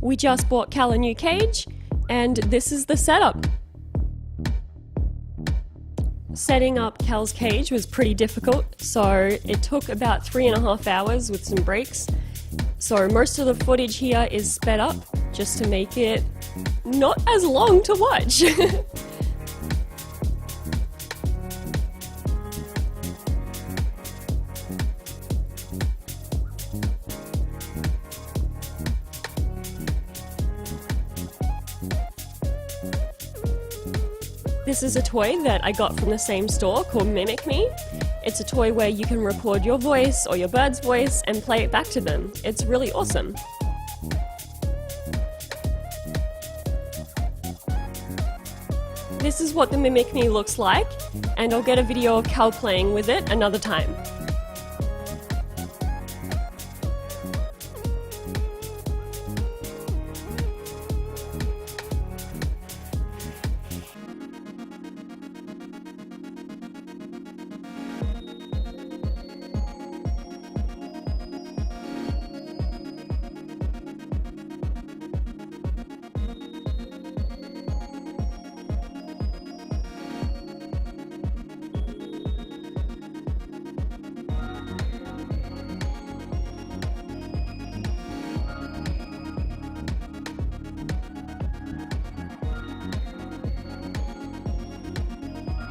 We just bought Cal a new cage, and this is the setup. Setting up Cal's cage was pretty difficult, so it took about 3.5 hours with some breaks. So most of the footage here is sped up just to make it not as long to watch. This is a toy that I got from the same store called Mimic Me. It's a toy where you can record your voice or your bird's voice and play it back to them. It's really awesome. This is what the Mimic Me looks like, and I'll get a video of Cal playing with it another time.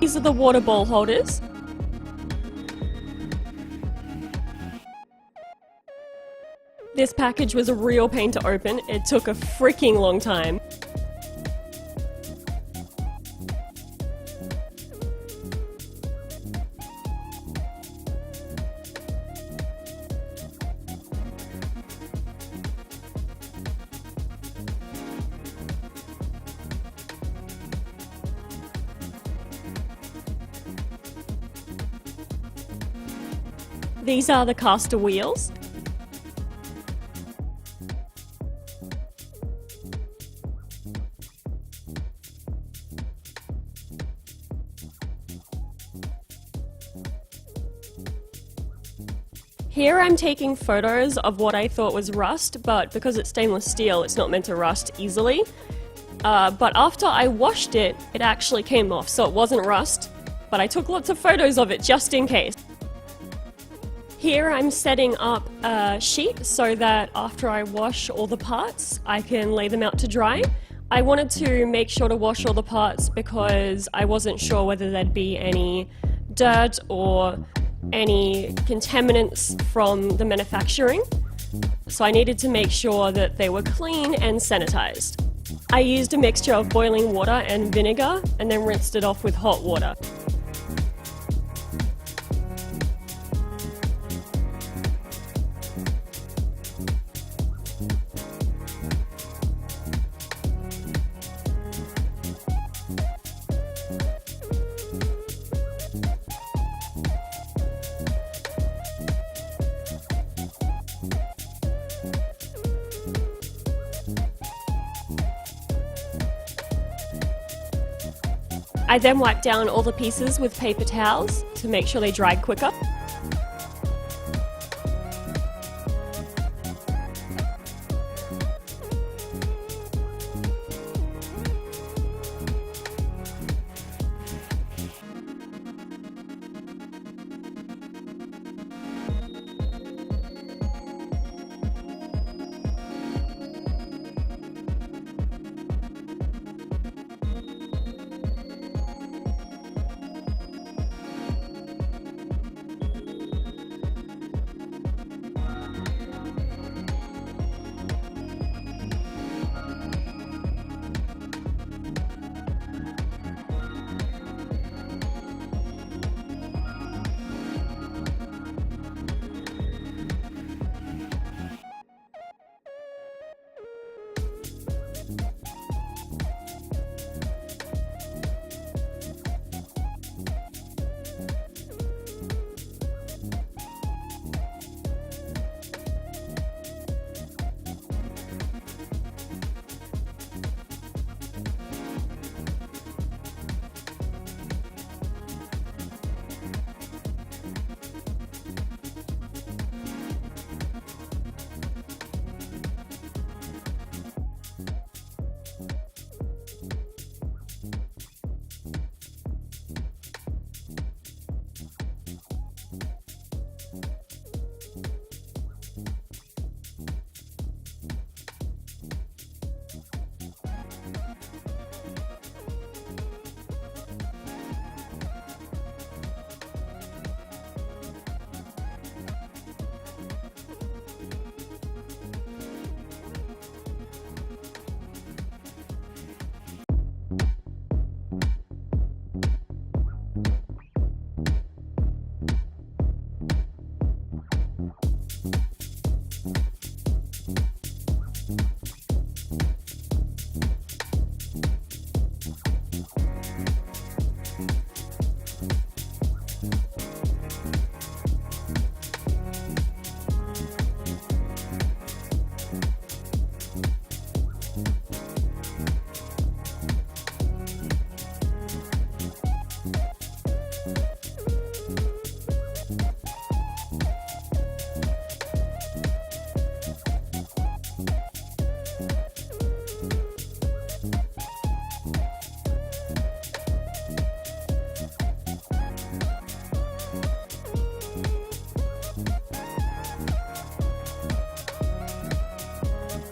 These are the water ball holders. This package was a real pain to open. It took a freaking long time. These are the caster wheels. Here I'm taking photos of what I thought was rust, but because it's stainless steel, it's not meant to rust easily. But after I washed it, it actually came off, so it wasn't rust, but I took lots of photos of it just in case. Here I'm setting up a sheet so that after I wash all the parts, I can lay them out to dry. I wanted to make sure to wash all the parts because I wasn't sure whether there'd be any dirt or any contaminants from the manufacturing. So I needed to make sure that they were clean and sanitized. I used a mixture of boiling water and vinegar and then rinsed it off with hot water. I then wiped down all the pieces with paper towels to make sure they dried quicker.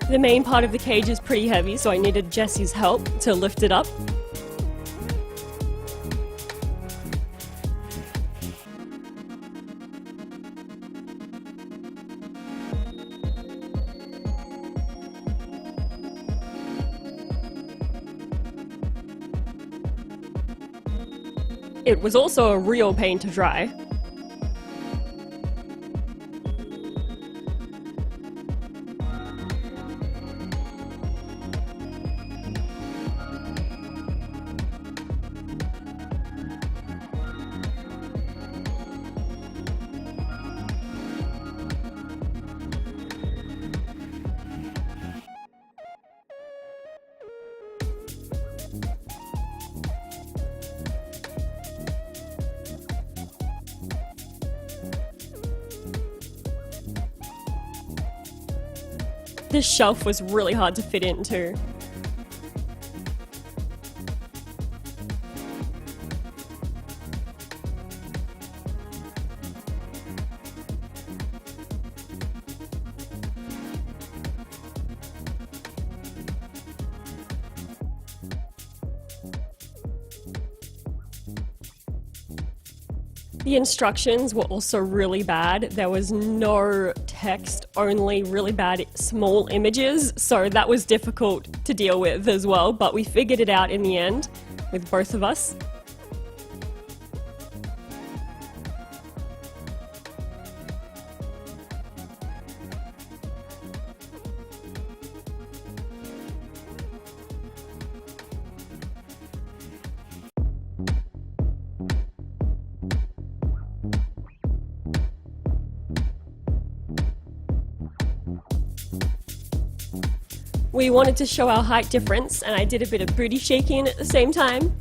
The main part of the cage is pretty heavy, so I needed Jesse's help to lift it up. It was also a real pain to dry. This shelf was really hard to fit into. The instructions were also really bad. There was no text, only really bad small images, so that was difficult to deal with as well, but we figured it out in the end with both of us. We wanted to show our height difference, and I did a bit of booty shaking at the same time.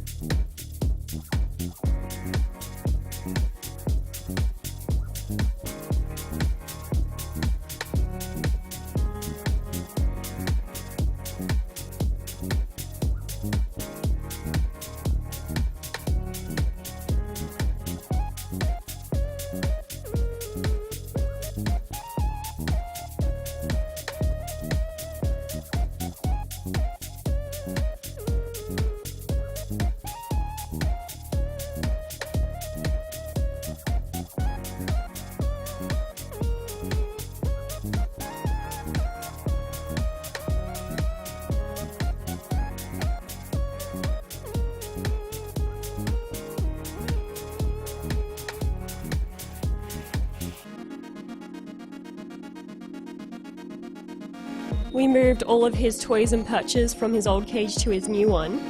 We moved all of his toys and perches from his old cage to his new one.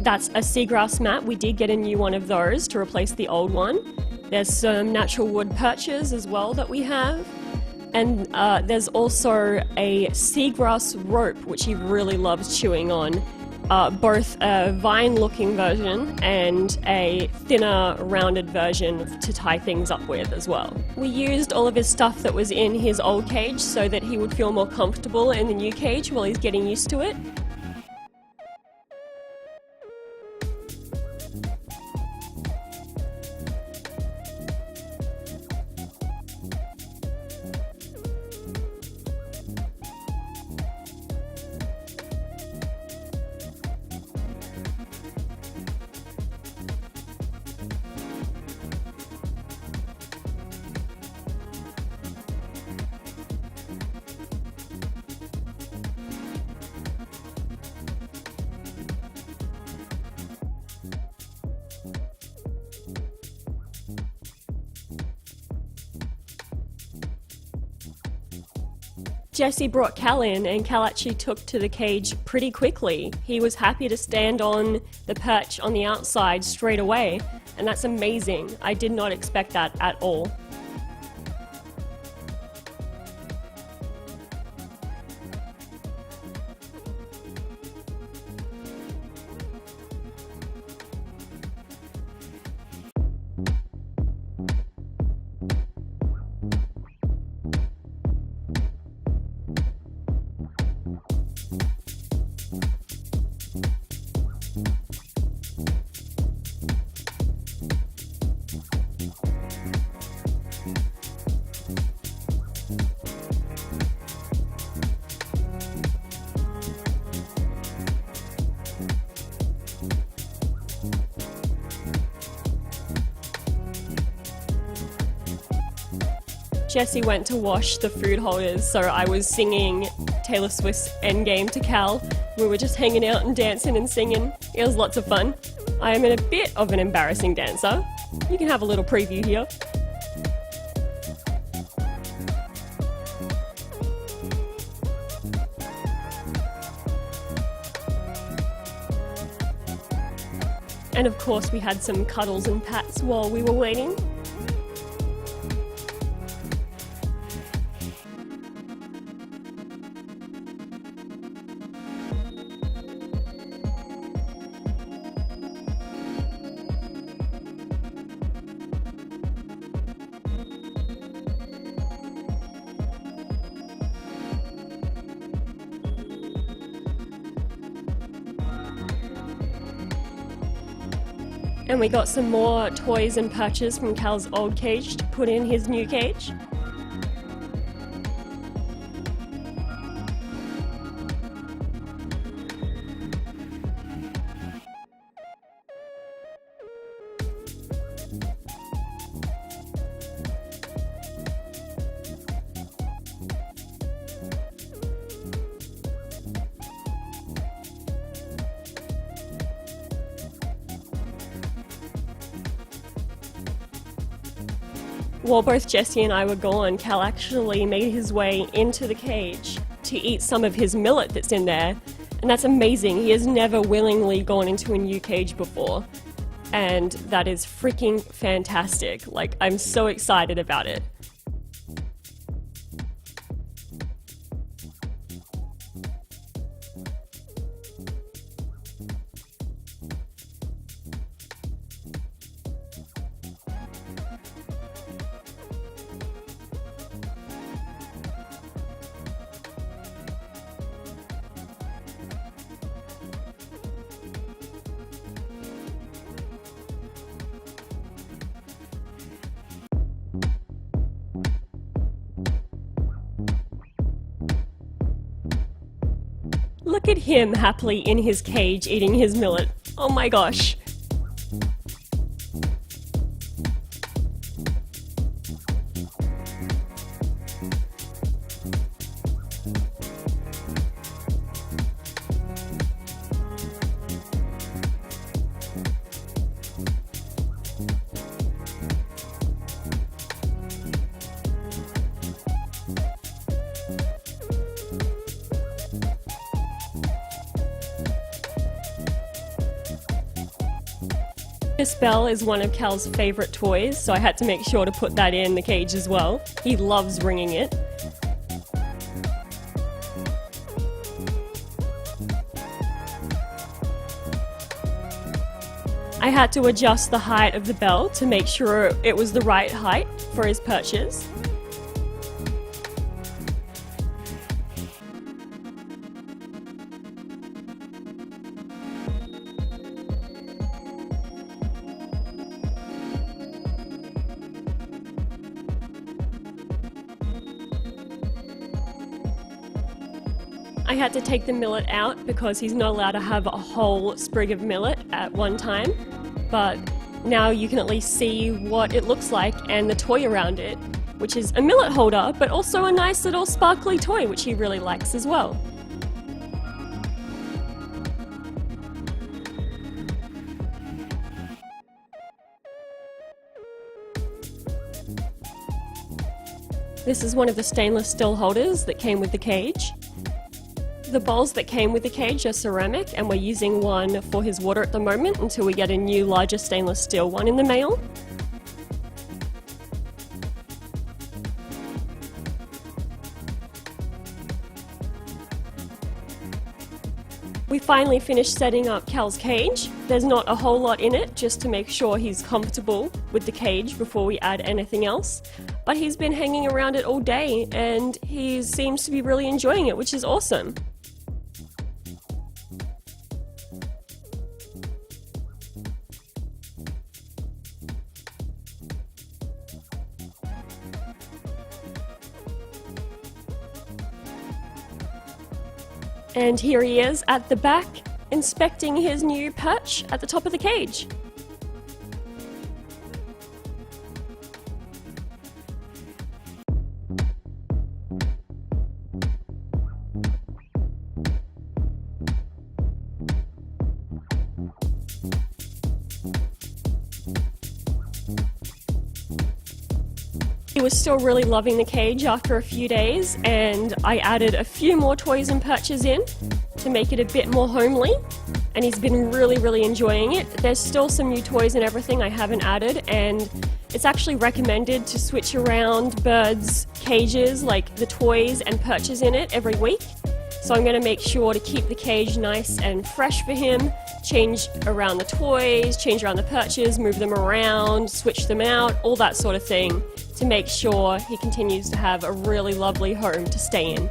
That's a seagrass mat. We did get a new one of those to replace the old one. There's some natural wood perches as well that we have. And there's also a seagrass rope, which he really loves chewing on. Both a vine-looking version and a thinner, rounded version to tie things up with as well. We used all of his stuff that was in his old cage so that he would feel more comfortable in the new cage while he's getting used to it. Jesse brought Cal in, and Cal actually took to the cage pretty quickly. He was happy to stand on the perch on the outside straight away, and that's amazing. I did not expect that at all. Jesse went to wash the food holders, so I was singing Taylor Swift's Endgame to Cal. We were just hanging out and dancing and singing. It was lots of fun. I am a bit of an embarrassing dancer. You can have a little preview here. And of course we had some cuddles and pats while we were waiting. And we got some more toys and perches from Cal's old cage to put in his new cage. While both Jesse and I were gone, Cal actually made his way into the cage to eat some of his millet that's in there. And that's amazing. He has never willingly gone into a new cage before. And that is freaking fantastic. Like, I'm so excited about it. Look at him happily in his cage eating his millet. Oh my gosh. This bell is one of Cal's favourite toys, so I had to make sure to put that in the cage as well. He loves ringing it. I had to adjust the height of the bell to make sure it was the right height for his perches. I had to take the millet out because he's not allowed to have a whole sprig of millet at one time, but now you can at least see what it looks like and the toy around it, which is a millet holder, but also a nice little sparkly toy, which he really likes as well. This is one of the stainless steel holders that came with the cage. The bowls that came with the cage are ceramic, and we're using one for his water at the moment until we get a new larger stainless steel one in the mail. We finally finished setting up Cal's cage. There's not a whole lot in it, just to make sure he's comfortable with the cage before we add anything else. But he's been hanging around it all day and he seems to be really enjoying it, which is awesome. And here he is at the back, inspecting his new perch at the top of the cage. was still really loving the cage after a few days, and I added a few more toys and perches in to make it a bit more homely, and he's been really enjoying it. There's still some new toys and everything I haven't added, and it's actually recommended to switch around birds' cages, like the toys and perches in it, every week. So I'm going to make sure to keep the cage nice and fresh for him, change around the toys, change around the perches, move them around, switch them out, all that sort of thing, to make sure he continues to have a really lovely home to stay in.